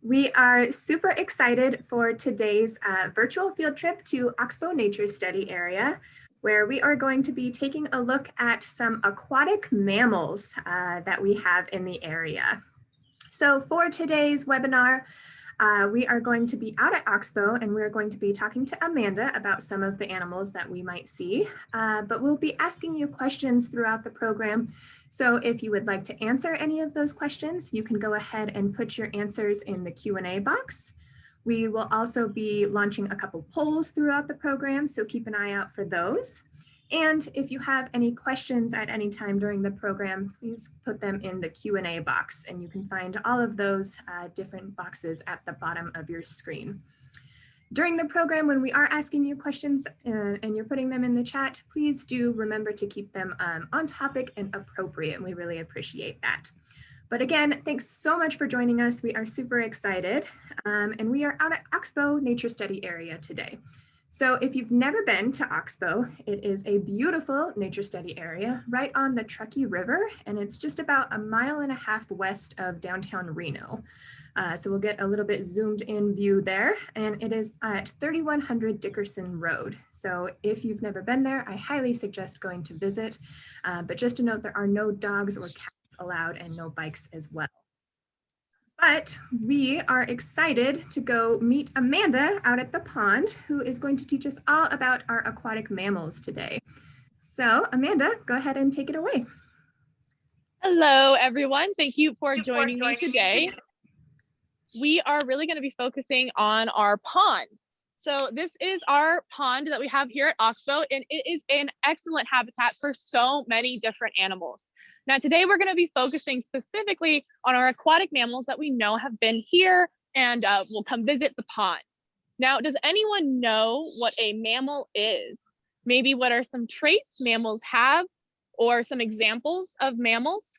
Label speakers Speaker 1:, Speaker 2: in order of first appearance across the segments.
Speaker 1: We are super excited for today's virtual field trip to Oxbow Nature Study Area, where we are going to be taking a look at some aquatic mammals that we have in the area. So for today's webinar, we are going to be out at Oxbow and we're going to be talking to Amanda about some of the animals that we might see, but we'll be asking you questions throughout the program. So if you would like to answer any of those questions, you can go ahead and put your answers in the Q&A box. We will also be launching a couple polls throughout the program, so keep an eye out for those. And if you have any questions at any time during the program, please put them in the Q&A box, and you can find all of those different boxes at the bottom of your screen. During the program, when we are asking you questions and you're putting them in the chat, please do remember to keep them on topic and appropriate, and we really appreciate that. But again, thanks so much for joining us. We are super excited, and we are out at Oxbow Nature Study Area today. So if you've never been to Oxbow, it is a beautiful nature study area right on the Truckee River, and it's just about 1.5 miles west of downtown Reno. So we'll get a little bit zoomed in view there, and it is at 3100 Dickerson Road. So if you've never been there, I highly suggest going to visit, but just to note, there are no dogs or cats allowed and no bikes as well. But we are excited to go meet Amanda out at the pond, who is going to teach us all about our aquatic mammals today. So Amanda, go ahead and take it away.
Speaker 2: Hello, everyone. Thank you for joining me today. We are really going to be focusing on our pond. So this is our pond that we have here at Oxbow, and it is an excellent habitat for so many different animals. Now, today we're going to be focusing specifically on our aquatic mammals that we know have been here and will come visit the pond. Now, does anyone know what a mammal is? Maybe what are some traits mammals have or some examples of mammals?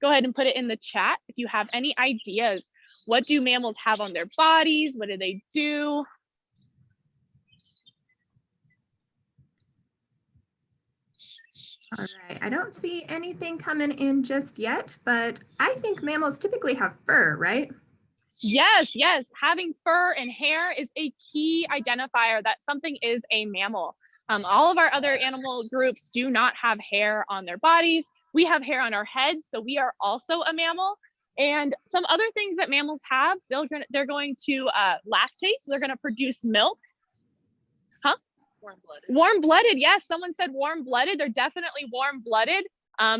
Speaker 2: Go ahead and put it in the chat if you have any ideas. What do mammals have on their bodies? What do they do?
Speaker 1: All right, I don't see anything coming in just yet, but I think mammals typically have fur, right?
Speaker 2: Yes, yes. Having fur and hair is a key identifier that something is a mammal. All of our other animal groups do not have hair on their bodies. We have hair on our heads, so we are also a mammal. And some other things that mammals have, they're going to lactate, so they're going to produce milk. Huh? Warm-blooded. Warm-blooded, yes. Someone said warm-blooded. They're definitely warm-blooded.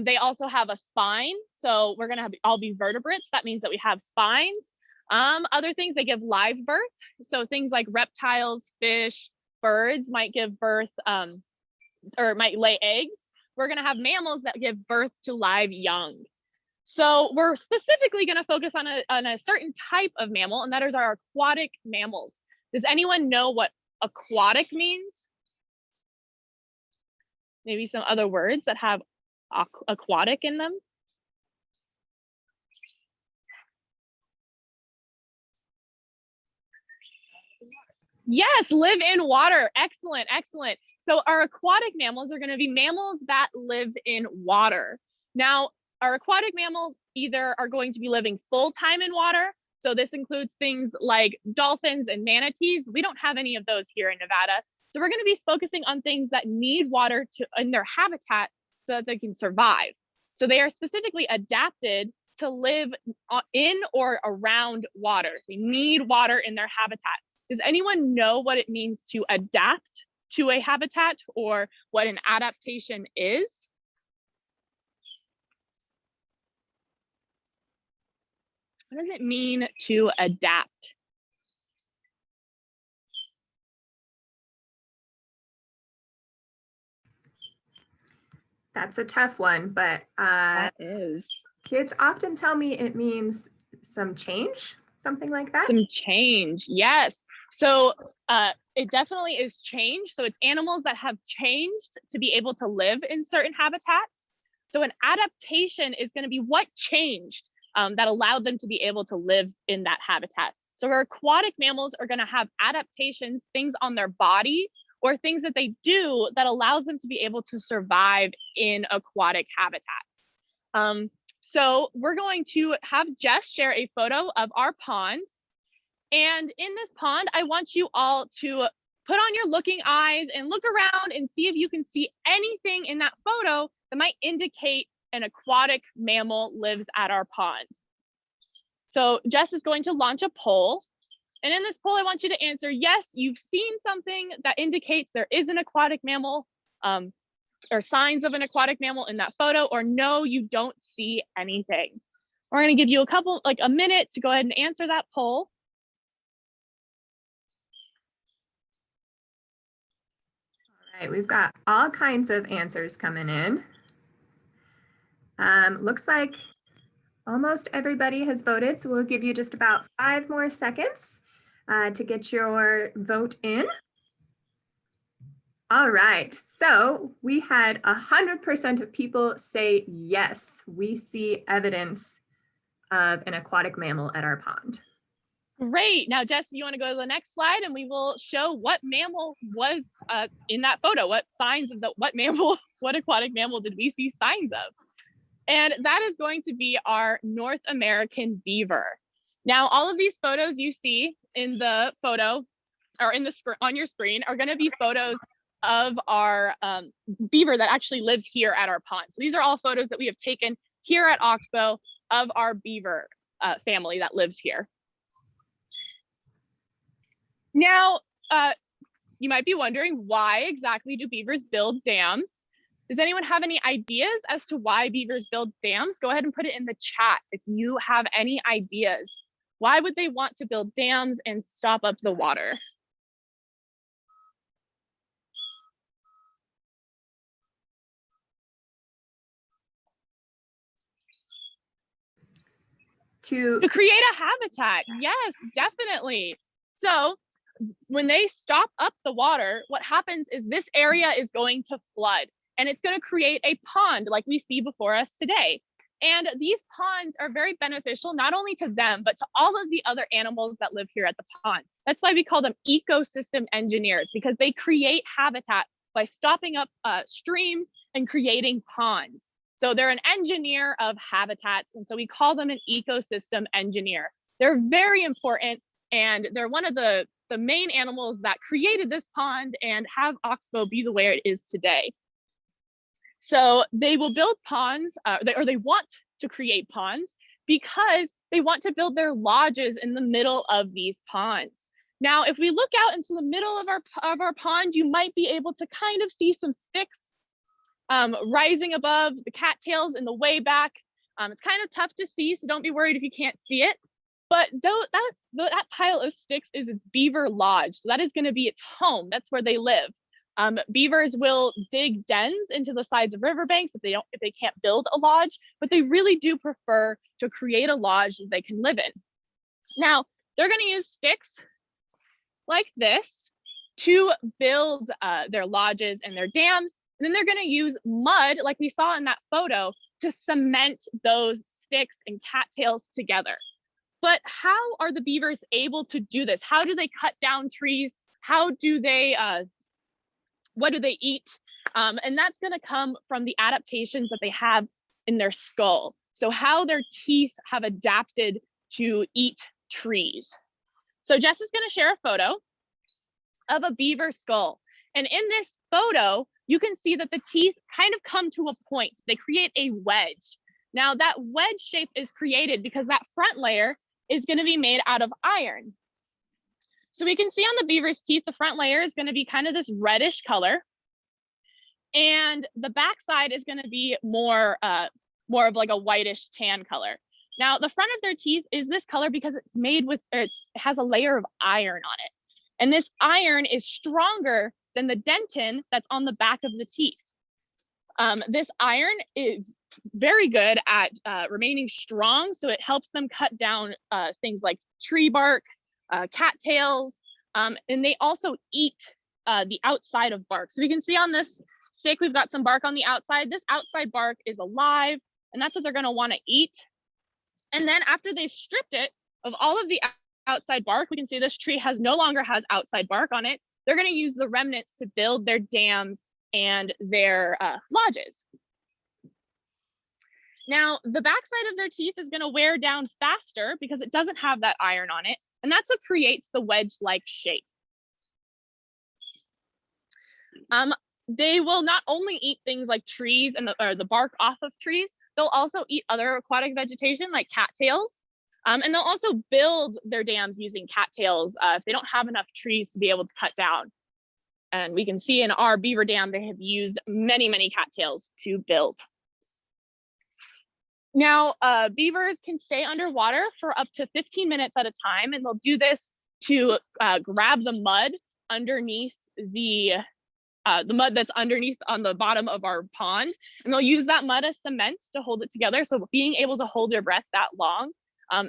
Speaker 2: They also have a spine, so we're going to all be vertebrates. That means that we have spines. Other things, they give live birth. So things like reptiles, fish, birds might give birth or might lay eggs. We're going to have mammals that give birth to live young. So we're specifically going to focus on a certain type of mammal, and that is our aquatic mammals. Does anyone know what aquatic means? Maybe some other words that have aquatic in them? Yes, live in water. Excellent, excellent. So our aquatic mammals are going to be mammals that live in water. Now, our aquatic mammals either are going to be living full-time in water. So this includes things like dolphins and manatees. We don't have any of those here in Nevada. So we're going to be focusing on things that need water in their habitat so that they can survive. So they are specifically adapted to live in or around water. They need water in their habitat. Does anyone know what it means to adapt to a habitat or what an adaptation is? What does it mean to adapt?
Speaker 1: That's a tough one, but
Speaker 2: That is.
Speaker 1: Kids often tell me it means some change, something like that.
Speaker 2: Some change, yes. So it definitely is change. So it's animals that have changed to be able to live in certain habitats. So an adaptation is going to be what changed that allowed them to be able to live in that habitat. So our aquatic mammals are going to have adaptations, things on their body or things that they do that allows them to be able to survive in aquatic habitats. So we're going to have Jess share a photo of our pond. And in this pond, I want you all to put on your looking eyes and look around and see if you can see anything in that photo that might indicate an aquatic mammal lives at our pond. So Jess is going to launch a poll. And in this poll, I want you to answer, yes, you've seen something that indicates there is an aquatic mammal or signs of an aquatic mammal in that photo, or no, you don't see anything. We're going to give you a minute to go ahead and answer that poll.
Speaker 1: All right, we've got all kinds of answers coming in. Looks like almost everybody has voted, so we'll give you just about 5 more seconds to get your vote in. All right, so we had 100% of people say yes, we see evidence of an aquatic mammal at our pond.
Speaker 2: Great. Now, Jess, if you want to go to the next slide, and we will show what mammal was in that photo. What signs of what aquatic mammal did we see signs of? And that is going to be our North American beaver. Now, all of these photos you see in the photo or on your screen are going to be photos of our beaver that actually lives here at our pond. So these are all photos that we have taken here at Oxbow of our beaver family that lives here. Now, you might be wondering, why exactly do beavers build dams? Does anyone have any ideas as to why beavers build dams? Go ahead and put it in the chat if you have any ideas. Why would they want to build dams and stop up the water? To create a habitat. Yes, definitely. So when they stop up the water, what happens is this area is going to flood, and it's going to create a pond like we see before us today. And these ponds are very beneficial, not only to them, but to all of the other animals that live here at the pond. That's why we call them ecosystem engineers, because they create habitat by stopping up streams and creating ponds. So they're an engineer of habitats, and so we call them an ecosystem engineer. They're very important, and they're one of the main animals that created this pond and have Oxbow be the way it is today. So they will build ponds, or they want to create ponds because they want to build their lodges in the middle of these ponds. Now, if we look out into the middle of our pond, you might be able to kind of see some sticks rising above the cattails in the way back. It's kind of tough to see, so don't be worried if you can't see it. But that pile of sticks is its beaver lodge. So that is going to be its home. That's where they live. Beavers will dig dens into the sides of riverbanks if they can't build a lodge, but they really do prefer to create a lodge that they can live in. Now, they're going to use sticks like this to build their lodges and their dams. And then they're going to use mud, like we saw in that photo, to cement those sticks and cattails together. But how are the beavers able to do this? How do they cut down trees? How do they, what do they eat? And that's going to come from the adaptations that they have in their skull. So how their teeth have adapted to eat trees. So Jess is going to share a photo of a beaver skull. And in this photo, you can see that the teeth kind of come to a point. They create a wedge. Now that wedge shape is created because that front layer is going to be made out of iron. So we can see on the beaver's teeth, the front layer is going to be kind of this reddish color. And the back side is going to be more of like a whitish tan color. Now the front of their teeth is this color because it's made with, it has a layer of iron on it. And this iron is stronger than the dentin that's on the back of the teeth. This iron is very good at remaining strong, so it helps them cut down things like tree bark, cattails, and they also eat the outside of bark. So we can see on this stick, we've got some bark on the outside. This outside bark is alive, and that's what they're going to want to eat. And then after they've stripped it of all of the outside bark, we can see this tree no longer has outside bark on it. They're going to use the remnants to build their dams and their lodges. Now, the backside of their teeth is going to wear down faster because it doesn't have that iron on it. And that's what creates the wedge-like shape. They will not only eat things like trees and the bark off of trees, they'll also eat other aquatic vegetation like cattails. And they'll also build their dams using cattails if they don't have enough trees to be able to cut down. And we can see in our beaver dam, they have used many, many cattails to build. Now, beavers can stay underwater for up to 15 minutes at a time, and they'll do this to grab the mud underneath the mud that's underneath on the bottom of our pond, and they'll use that mud as cement to hold it together. So being able to hold their breath that long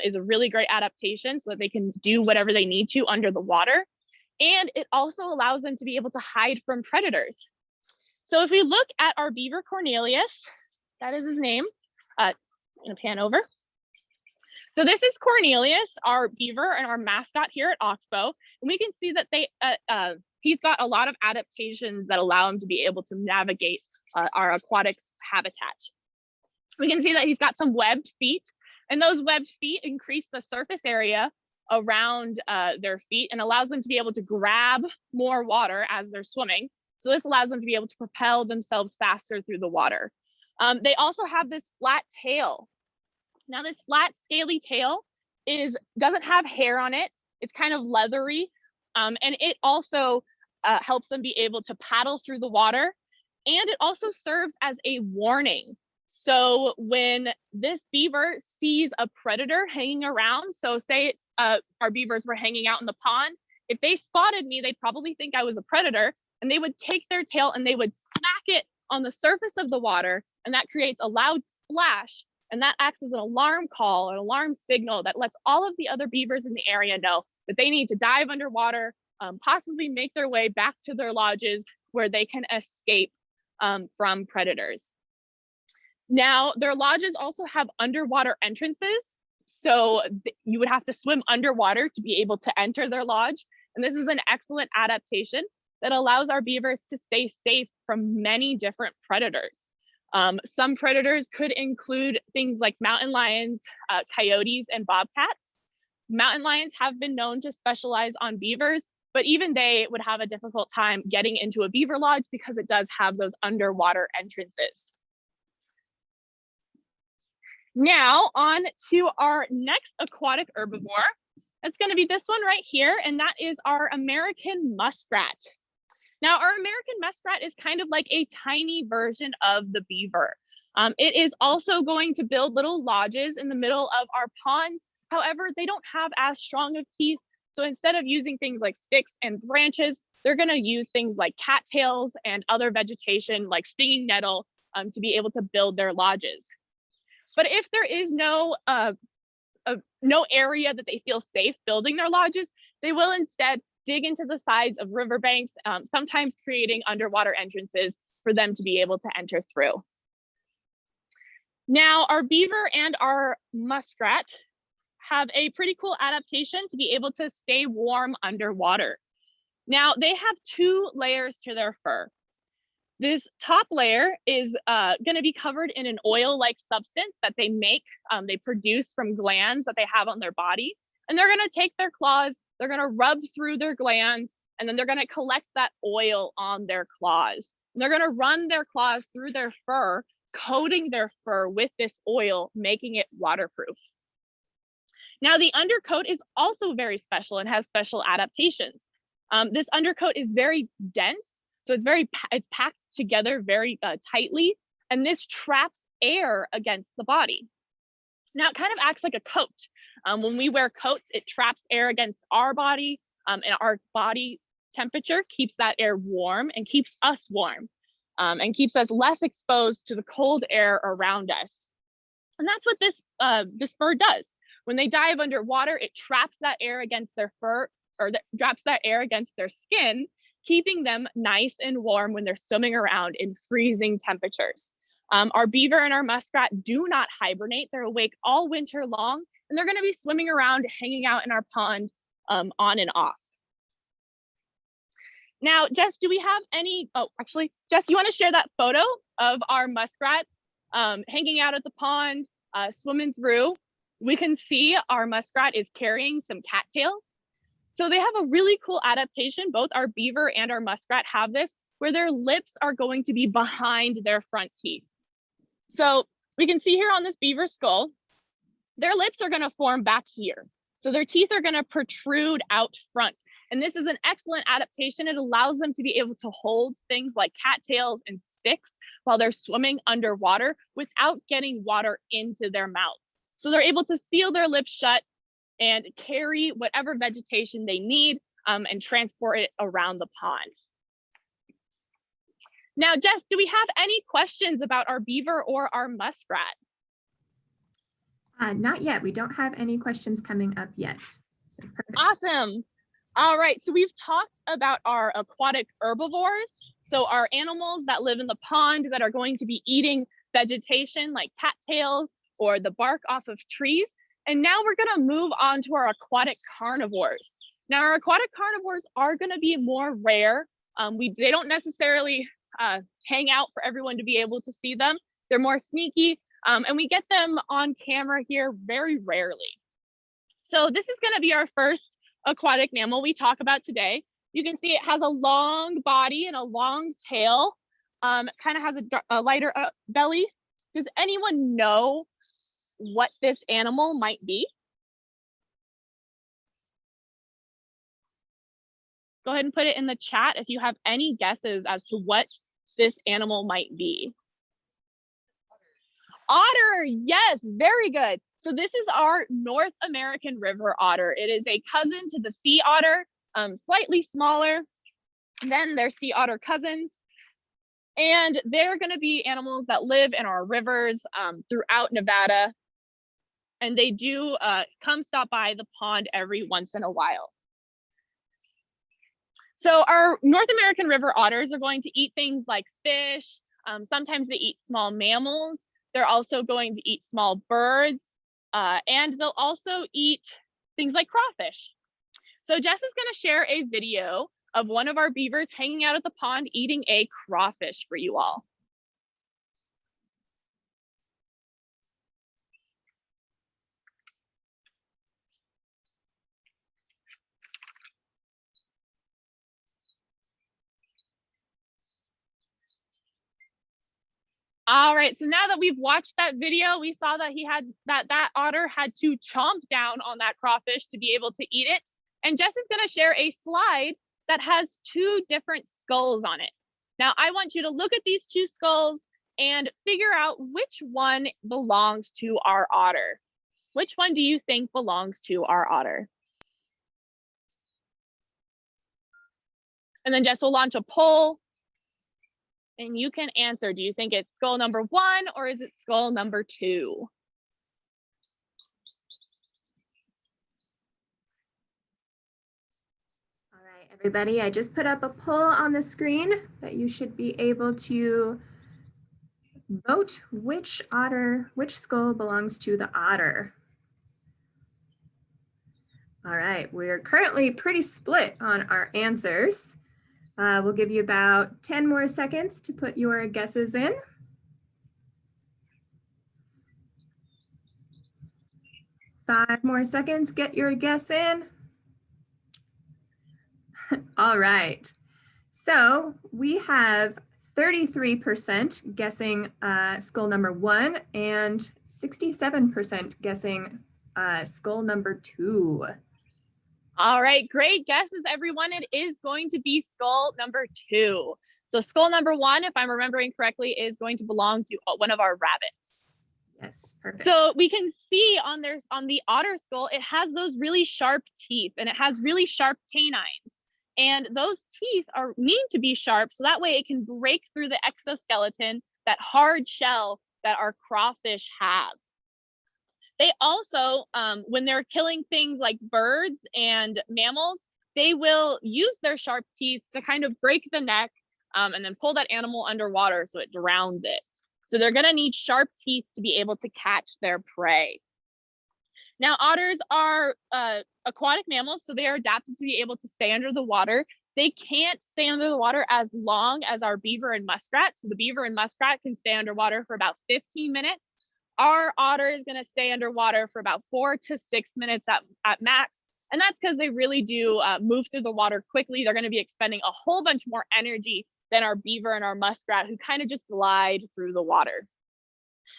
Speaker 2: is a really great adaptation so that they can do whatever they need to under the water. And it also allows them to be able to hide from predators. So if we look at our beaver Cornelius, that is his name. I'm gonna pan over. So this is Cornelius, our beaver and our mascot here at Oxbow. And we can see that he's got a lot of adaptations that allow him to be able to navigate our aquatic habitat. We can see that he's got some webbed feet, and those webbed feet increase the surface area around their feet and allows them to be able to grab more water as they're swimming. So this allows them to be able to propel themselves faster through the water. They also have this flat tail. Now this flat scaly tail doesn't have hair on it. It's kind of leathery, and it also helps them be able to paddle through the water. And it also serves as a warning. So when this beaver sees a predator hanging around, so say our beavers were hanging out in the pond, if they spotted me, they'd probably think I was a predator, and they would take their tail and they would smack it on the surface of the water, and that creates a loud splash, and that acts as an alarm call, an alarm signal that lets all of the other beavers in the area know that they need to dive underwater, possibly make their way back to their lodges where they can escape from predators. Now, their lodges also have underwater entrances. So you would have to swim underwater to be able to enter their lodge. And this is an excellent adaptation that allows our beavers to stay safe from many different predators. Some predators could include things like mountain lions, coyotes, and bobcats. Mountain lions have been known to specialize on beavers, but even they would have a difficult time getting into a beaver lodge because it does have those underwater entrances. Now on to our next aquatic herbivore. It's going to be this one right here, and that is our American muskrat. Now, our American muskrat is kind of like a tiny version of the beaver. It is also going to build little lodges in the middle of our ponds. However, they don't have as strong of teeth. So instead of using things like sticks and branches, they're going to use things like cattails and other vegetation like stinging nettle to be able to build their lodges. But if there is no area that they feel safe building their lodges, they will instead dig into the sides of riverbanks, sometimes creating underwater entrances for them to be able to enter through. Now, our beaver and our muskrat have a pretty cool adaptation to be able to stay warm underwater. Now, they have two layers to their fur. This top layer is going to be covered in an oil-like substance that they produce from glands that they have on their body. And they're going to take their claws, they're going to rub through their glands, and then they're going to collect that oil on their claws. And they're going to run their claws through their fur, coating their fur with this oil, making it waterproof. Now, the undercoat is also very special and has special adaptations. This undercoat is very dense, so it's packed together very tightly, and this traps air against the body. Now, it kind of acts like a coat. When we wear coats, it traps air against our body, and our body temperature keeps that air warm and keeps us warm, and keeps us less exposed to the cold air around us. And that's what this fur does. When they dive underwater, it traps that air against their fur, or traps that air against their skin, keeping them nice and warm when they're swimming around in freezing temperatures. Our beaver and our muskrat do not hibernate. They're awake all winter long, and they're going to be swimming around, hanging out in our pond on and off. Now, Jess, do we have any, oh, actually, Jess, you want to share that photo of our muskrat hanging out at the pond, swimming through. We can see our muskrat is carrying some cattails. So they have a really cool adaptation. Both our beaver and our muskrat have this, where their lips are going to be behind their front teeth. So we can see here on this beaver skull, their lips are going to form back here. So their teeth are going to protrude out front. And this is an excellent adaptation. It allows them to be able to hold things like cattails and sticks while they're swimming underwater without getting water into their mouths. So they're able to seal their lips shut and carry whatever vegetation they need and transport it around the pond. Now, Jess, do we have any questions about our beaver or our muskrat?
Speaker 1: Not yet. We don't have any questions coming up yet. So perfect.
Speaker 2: Awesome. All right, so we've talked about our aquatic herbivores. So our animals that live in the pond that are going to be eating vegetation like cattails or the bark off of trees. And now we're gonna move on to our aquatic carnivores. Now our aquatic carnivores are gonna be more rare. They don't necessarily hang out for everyone to be able to see them. They're more sneaky and we get them on camera here very rarely. So this is gonna be our first aquatic mammal we talk about today. You can see it has a long body and a long tail, kind of has a lighter belly. Does anyone know what this animal might be? Go ahead and put it in the chat if you have any guesses as to what this animal might be. Otter, yes, very good. So this is our North American river otter. It is a cousin to the sea otter, slightly smaller than their sea otter cousins. And they're gonna be animals that live in our rivers throughout Nevada. And they do come stop by the pond every once in a while. So our North American river otters are going to eat things like fish. Sometimes they eat small mammals. They're also going to eat small birds. And they'll also eat things like crawfish. So Jess is gonna share a video of one of our beavers hanging out at the pond eating a crawfish for you all. All right, so now that we've watched that video, we saw that that otter had to chomp down on that crawfish to be able to eat it. And Jess is gonna share a slide that has two different skulls on it. Now I want you to look at these two skulls and figure out which one belongs to our otter. Which one do you think belongs to our otter? And then Jess will launch a poll. And you can answer, do you think it's skull number 1 or is it skull number 2?
Speaker 1: All right, everybody, I just put up a poll on the screen that you should be able to vote which skull belongs to the otter. All right, we're currently pretty split on our answers. We'll give you about 10 more seconds to put your guesses in. Five more seconds, get your guess in. All right, so we have 33% guessing skull number 1 and 67% guessing skull number 2.
Speaker 2: All right, great guesses, everyone. It is going to be skull number 2. So skull number 1, if I'm remembering correctly, is going to belong to one of our rabbits.
Speaker 1: Yes, perfect.
Speaker 2: So we can see on the otter skull, it has those really sharp teeth and it has really sharp canines. And those teeth are meant to be sharp so that way it can break through the exoskeleton, that hard shell that our crawfish have. They also, when they're killing things like birds and mammals, they will use their sharp teeth to kind of break the neck and then pull that animal underwater so it drowns it. So they're gonna need sharp teeth to be able to catch their prey. Now, otters are aquatic mammals, so they are adapted to be able to stay under the water They can't stay under the water as long as our beaver and muskrat. So the beaver and muskrat can stay underwater for about 15 minutes. Our otter is going to stay underwater for about 4 to 6 minutes at max. And that's because they really do move through the water quickly. They're going to be expending a whole bunch more energy than our beaver and our muskrat, who kind of just glide through the water.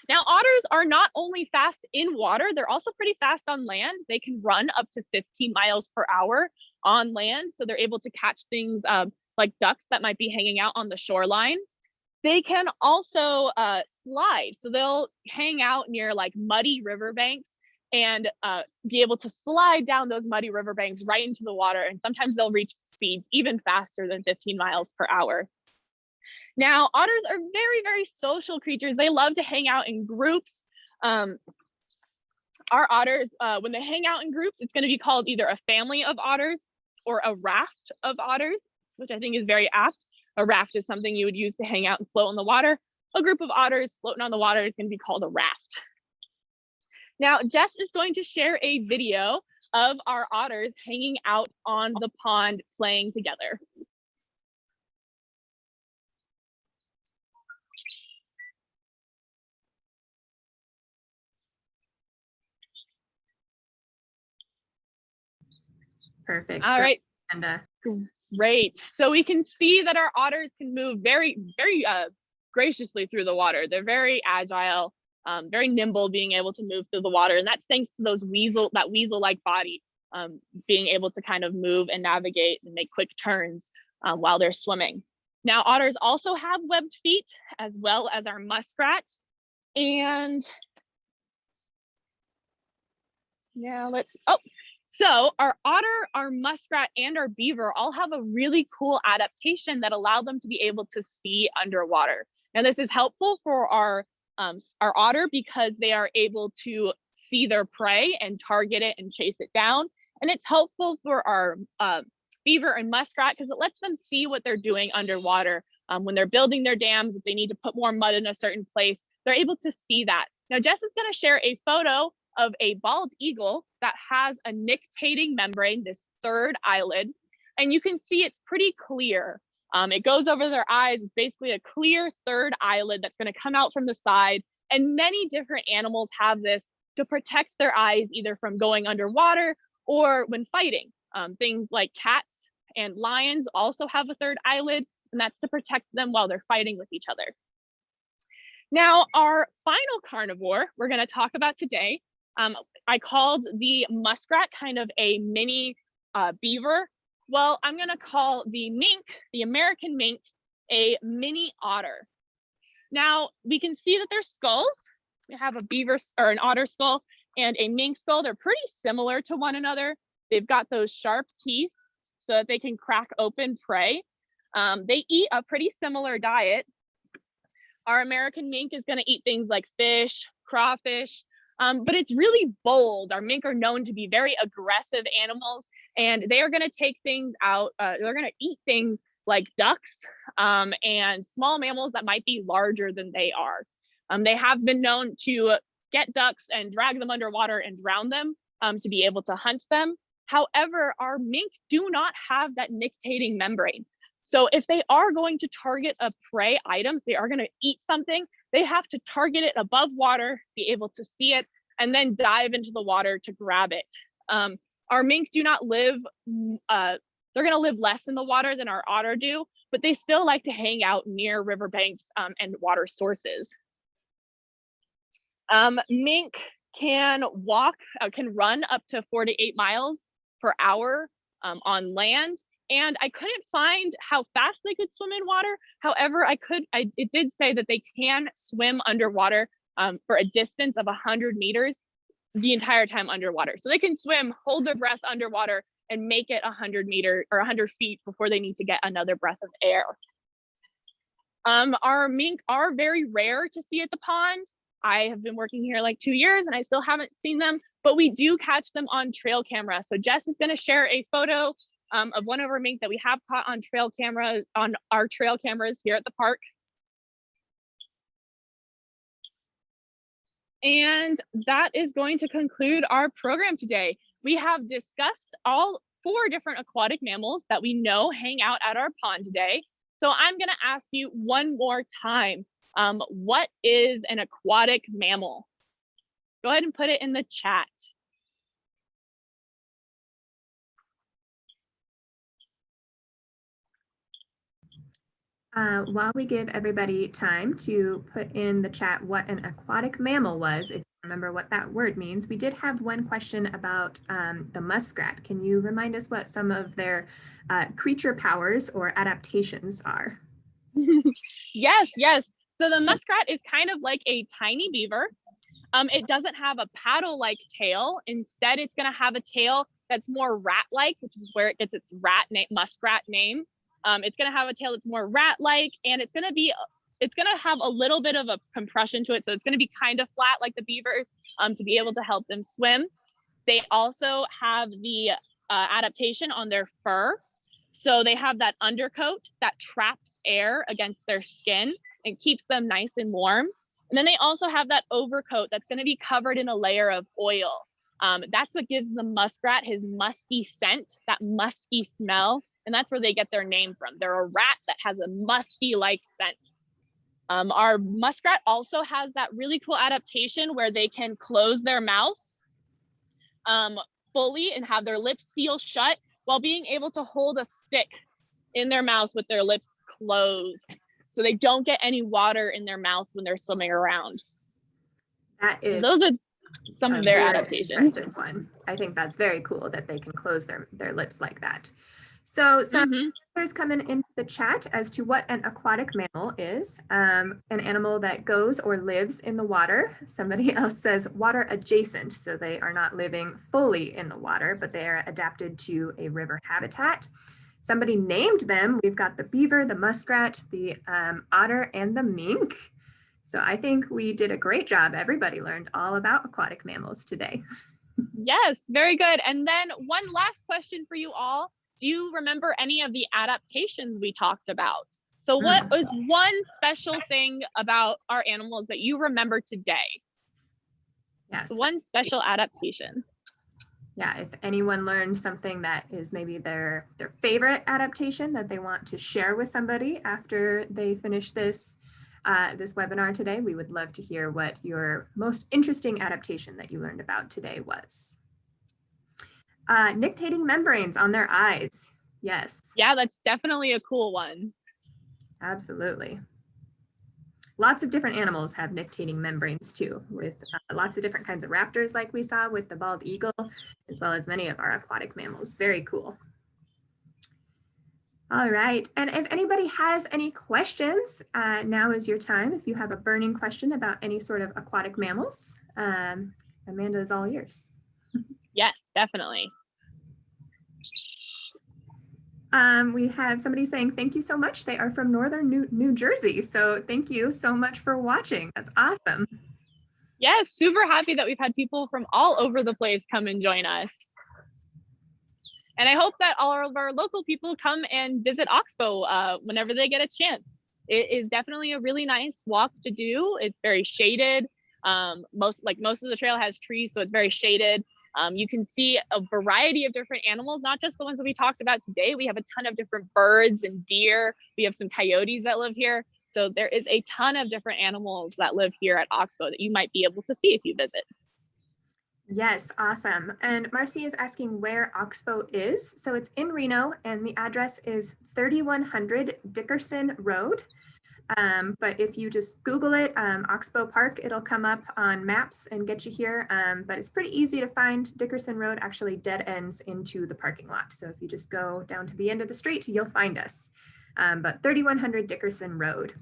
Speaker 2: Now, otters are not only fast in water, they're also pretty fast on land. They can run up to 15 miles per hour on land. So they're able to catch things like ducks that might be hanging out on the shoreline. They can also slide. So they'll hang out near like muddy riverbanks and be able to slide down those muddy riverbanks right into the water. And sometimes they'll reach speeds even faster than 15 miles per hour. Now, otters are very, very social creatures. They love to hang out in groups. Our otters, when they hang out in groups, it's going to be called either a family of otters or a raft of otters, which I think is very apt. A raft is something you would use to hang out and float in the water. A group of otters floating on the water is going to be called a raft. Now, Jess is going to share a video of our otters hanging out on the pond playing together.
Speaker 1: Perfect.
Speaker 2: All right.
Speaker 1: And
Speaker 2: great. So we can see that our otters can move very, very graciously through the water. They're very agile, very nimble, being able to move through the water. And that's thanks to those that weasel-like body, being able to kind of move and navigate and make quick turns while they're swimming. Now, otters also have webbed feet, as well as our muskrat. And now so our otter, our muskrat, and our beaver all have a really cool adaptation that allow them to be able to see underwater. Now, this is helpful for our otter because they are able to see their prey and target it and chase it down. And it's helpful for our beaver and muskrat because it lets them see what they're doing underwater. When they're building their dams, if they need to put more mud in a certain place, they're able to see that. Now, Jess is going to share a photo of a bald eagle that has a nictitating membrane, this third eyelid, and you can see it's pretty clear. It goes over their eyes. It's basically a clear third eyelid that's going to come out from the side, and many different animals have this to protect their eyes either from going underwater or when fighting. Things like cats and lions also have a third eyelid, and that's to protect them while they're fighting with each other. Now, our final carnivore we're going to talk about today, I called the muskrat kind of a mini beaver. Well, I'm going to call the mink, the American mink, a mini otter. Now, we can see that their skulls, we have a beaver or an otter skull and a mink skull. They're pretty similar to one another. They've got those sharp teeth so that they can crack open prey. They eat a pretty similar diet. Our American mink is going to eat things like fish, crawfish, but it's really bold. Our mink are known to be very aggressive animals, and they are going to take things out. They're going to eat things like ducks and small mammals that might be larger than they are. They have been known to get ducks and drag them underwater and drown them to be able to hunt them. However, our mink do not have that nictitating membrane. So if they are going to target a prey item, they are going to eat something, they have to target it above water, be able to see it, and then dive into the water to grab it. Our mink do not live, they're going to live less in the water than our otter do, but they still like to hang out near riverbanks and water sources. Mink can run up to 4 to 8 miles per hour on land. And I couldn't find how fast they could swim in water. However, it did say that they can swim underwater for a distance of 100 meters the entire time underwater. So they can swim, hold their breath underwater, and make it 100 meters or 100 feet before they need to get another breath of air. Our mink are very rare to see at the pond. I have been working here like 2 years and I still haven't seen them, but we do catch them on trail camera. So Jess is going to share a photo of one of our mink that we have caught on our trail cameras here at the park. And that is going to conclude our program today. We have discussed all 4 different aquatic mammals that we know hang out at our pond today. So I'm going to ask you one more time, what is an aquatic mammal? Go ahead and put it in the chat.
Speaker 1: While we give everybody time to put in the chat what an aquatic mammal was, if you remember what that word means, we did have one question about the muskrat. Can you remind us what some of their creature powers or adaptations are?
Speaker 2: Yes, yes. So the muskrat is kind of like a tiny beaver. It doesn't have a paddle-like tail. Instead, it's going to have a tail that's more rat-like, which is where it gets its muskrat name. It's going to have a tail that's more rat-like, and it's going to have a little bit of a compression to it. So it's going to be kind of flat like the beavers to be able to help them swim. They also have the adaptation on their fur. So they have that undercoat that traps air against their skin and keeps them nice and warm. And then they also have that overcoat that's going to be covered in a layer of oil. That's what gives the muskrat his musky scent, that musky smell. And that's where they get their name from. They're a rat that has a musky-like scent. Our muskrat also has that really cool adaptation where they can close their mouth fully and have their lips seal shut while being able to hold a stick in their mouth with their lips closed. So they don't get any water in their mouth when they're swimming around. So those are some of their adaptations.
Speaker 1: Impressive one. I think that's very cool that they can close their lips like that. So some answers coming into the chat as to what an aquatic mammal is. An animal that goes or lives in the water. Somebody else says water adjacent. So they are not living fully in the water, but they are adapted to a river habitat. Somebody named them. We've got the beaver, the muskrat, the otter, and the mink. So I think we did a great job. Everybody learned all about aquatic mammals today.
Speaker 2: Yes, very good. And then one last question for you all. Do you remember any of the adaptations we talked about? So what was one special thing about our animals that you remember today?
Speaker 1: Yes.
Speaker 2: One special adaptation.
Speaker 1: Yeah, if anyone learned something that is maybe their favorite adaptation that they want to share with somebody after they finish this this webinar today, we would love to hear what your most interesting adaptation that you learned about today was. Nictating membranes on their eyes. Yes.
Speaker 2: Yeah, that's definitely a cool one.
Speaker 1: Absolutely. Lots of different animals have nictating membranes too, with lots of different kinds of raptors like we saw with the bald eagle, as well as many of our aquatic mammals. Very cool. All right, and if anybody has any questions, now is your time. If you have a burning question about any sort of aquatic mammals, Amanda is all yours.
Speaker 2: Yes, definitely.
Speaker 1: We have somebody saying, thank you so much. They are from Northern New Jersey. So thank you so much for watching. That's awesome.
Speaker 2: Yes, super happy that we've had people from all over the place come and join us. And I hope that all of our local people come and visit Oxbow whenever they get a chance. It is definitely a really nice walk to do. It's very shaded. Most of the trail has trees, so it's very shaded. You can see a variety of different animals, not just the ones that we talked about today. We have a ton of different birds and deer. We have some coyotes that live here. So there is a ton of different animals that live here at Oxbow that you might be able to see if you visit.
Speaker 1: Yes, awesome. And Marcy is asking where Oxbow is. So it's in Reno and the address is 3100 Dickerson Road. But if you just Google it, Oxbow Park, it'll come up on maps and get you here. But it's pretty easy to find. Dickerson Road actually dead ends into the parking lot. So if you just go down to the end of the street, you'll find us. But 3100 Dickerson Road.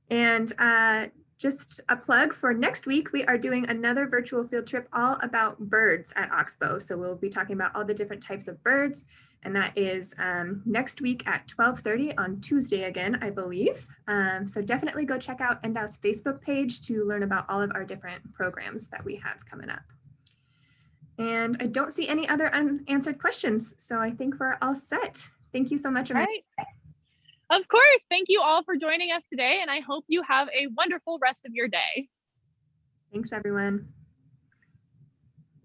Speaker 1: And just a plug for next week, we are doing another virtual field trip all about birds at Oxbow. So we'll be talking about all the different types of birds. And that is next week at 12:30 on Tuesday again, I believe. So definitely go check out NDOW's Facebook page to learn about all of our different programs that we have coming up. And I don't see any other unanswered questions. So I think we're all set. Thank you so much, Amanda.
Speaker 2: Right. Of course. Thank you all for joining us today, and I hope you have a wonderful rest of your day.
Speaker 1: Thanks, everyone.